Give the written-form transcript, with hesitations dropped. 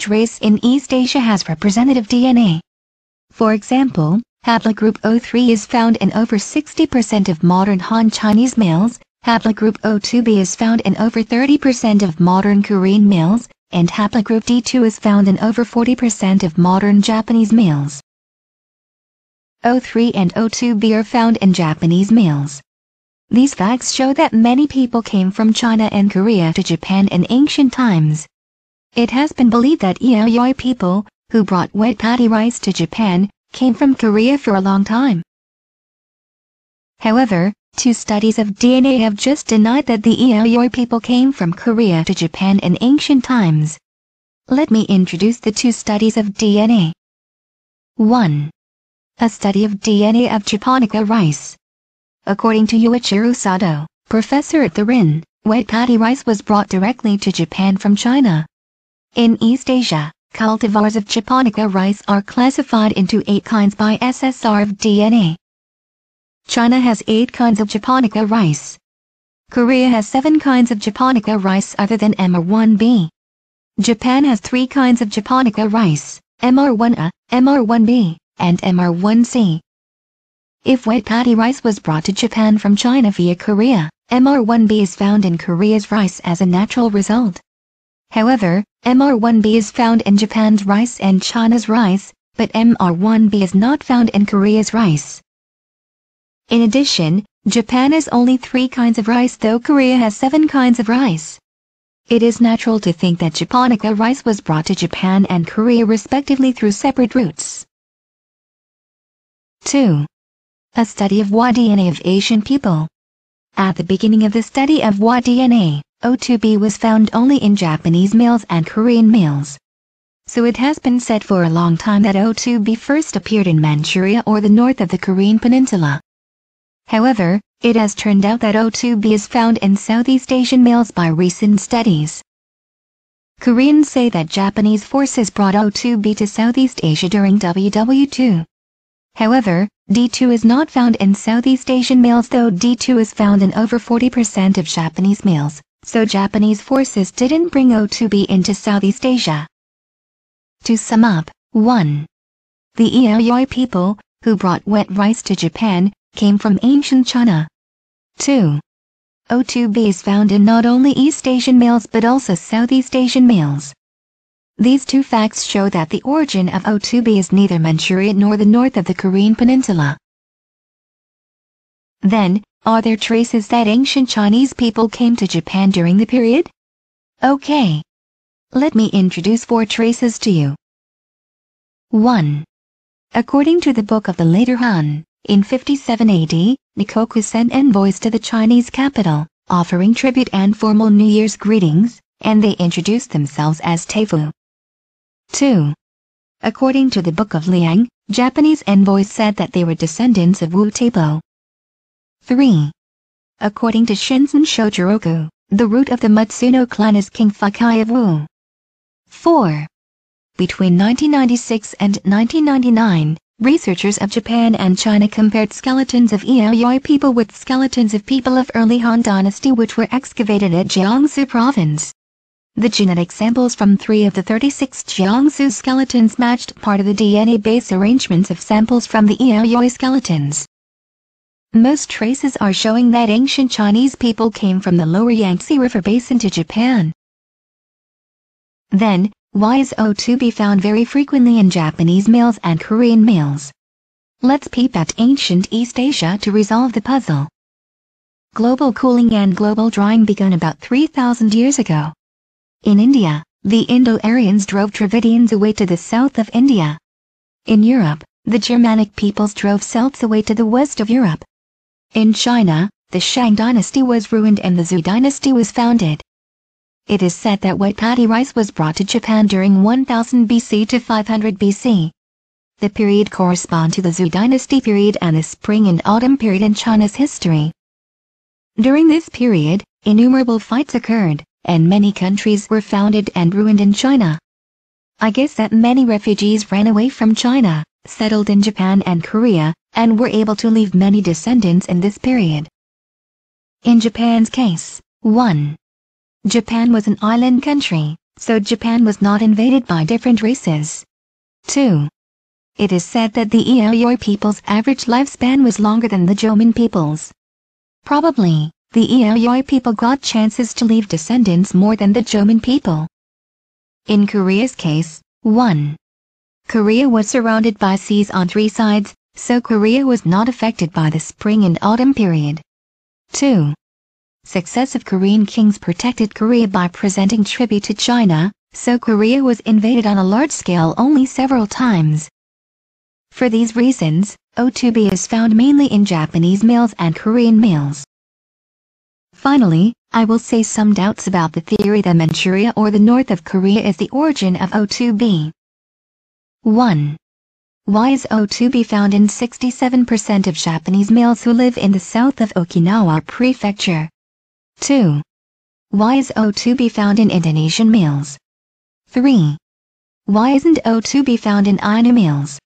each race in East Asia has representative DNA. For example, haplogroup O3 is found in over 60% of modern Han Chinese males, haplogroup O2b is found in over 30% of modern Korean males, and haplogroup D2 is found in over 40% of modern Japanese males. O3 and O2b are found in Japanese males. These facts show that many people came from China and Korea to Japan in ancient times. It has been believed that Yayoi people, who brought wet paddy rice to Japan, came from Korea for a long time. However, 2 studies of DNA have just denied that the Yayoi people came from Korea to Japan in ancient times. Let me introduce the 2 studies of DNA. 1. A study of DNA of japonica rice. According to Yuichiro Sato, professor at the RIN, wet paddy rice was brought directly to Japan from China. In East Asia, cultivars of japonica rice are classified into 8 kinds by SSR of DNA. China has 8 kinds of japonica rice. Korea has 7 kinds of japonica rice other than MR1B. Japan has 3 kinds of japonica rice, MR1A, MR1B, and MR1C. If wet paddy rice was brought to Japan from China via Korea, MR1B is found in Korea's rice as a natural result. However, MR1B is found in Japan's rice and China's rice, but MR1B is not found in Korea's rice. In addition, Japan has only 3 kinds of rice though Korea has 7 kinds of rice. It is natural to think that japonica rice was brought to Japan and Korea respectively through separate routes. 2. A study of Y-DNA of Asian people. At the beginning of the study of Y-DNA, O2b was found only in Japanese males and Korean males. So it has been said for a long time that O2b first appeared in Manchuria or the north of the Korean peninsula. However, it has turned out that O2b is found in Southeast Asian males by recent studies. Koreans say that Japanese forces brought O2b to Southeast Asia during WW2. However, D2 is not found in Southeast Asian males though D2 is found in over 40% of Japanese males, so Japanese forces didn't bring O2b into Southeast Asia. To sum up, 1. The Yayoi people, who brought wet rice to Japan, came from ancient China. 2. O2b is found in not only East Asian males but also Southeast Asian males. These 2 facts show that the origin of O2b is neither Manchuria nor the north of the Korean peninsula. Then, are there traces that ancient Chinese people came to Japan during the period? Okay. Let me introduce 4 traces to you. 1. According to the Book of the Later Han, in 57 AD, Nikoku sent envoys to the Chinese capital, offering tribute and formal New Year's greetings, and they introduced themselves as Teifu. 2. According to the Book of Liang, Japanese envoys said that they were descendants of Wu Teibo. 3. According to Shinzen Shojiroku, the root of the Matsuno clan is King Fukai of Wu. 4. Between 1996 and 1999, researchers of Japan and China compared skeletons of Yayoi people with skeletons of people of early Han Dynasty which were excavated at Jiangsu province. The genetic samples from 3 of the 36 Jiangsu skeletons matched part of the DNA base arrangements of samples from the Yayoi skeletons. Most traces are showing that ancient Chinese people came from the lower Yangtze River basin to Japan. Then, why is O2b found very frequently in Japanese males and Korean males? Let's peep at ancient East Asia to resolve the puzzle. Global cooling and global drying began about 3,000 years ago. In India, the Indo-Aryans drove Dravidians away to the south of India. In Europe, the Germanic peoples drove Celts away to the west of Europe. In China, the Shang dynasty was ruined and the Zhou dynasty was founded. It is said that wet paddy rice was brought to Japan during 1000 BC to 500 BC. The period corresponds to the Zhou dynasty period and the spring and autumn period in China's history. During this period, innumerable fights occurred, and many countries were founded and ruined in China. I guess that many refugees ran away from China, settled in Japan and Korea, and were able to leave many descendants in this period. In Japan's case, 1. Japan was an island country, so Japan was not invaded by different races. 2. It is said that the Yayoi people's average lifespan was longer than the Jomon people's. Probably, the Yayoi people got chances to leave descendants more than the Jomon people. In Korea's case, 1. Korea was surrounded by seas on 3 sides, so Korea was not affected by the spring and autumn period. 2. Successive Korean kings protected Korea by presenting tribute to China, so Korea was invaded on a large scale only several times. For these reasons, O2B is found mainly in Japanese males and Korean males. Finally, I will say some doubts about the theory that Manchuria or the north of Korea is the origin of O2B. 1. Why is O2B found in 67% of Japanese males who live in the south of Okinawa Prefecture? 2. Why is O2B found in Indonesian males? 3. Why isn't O2B found in Ainu males?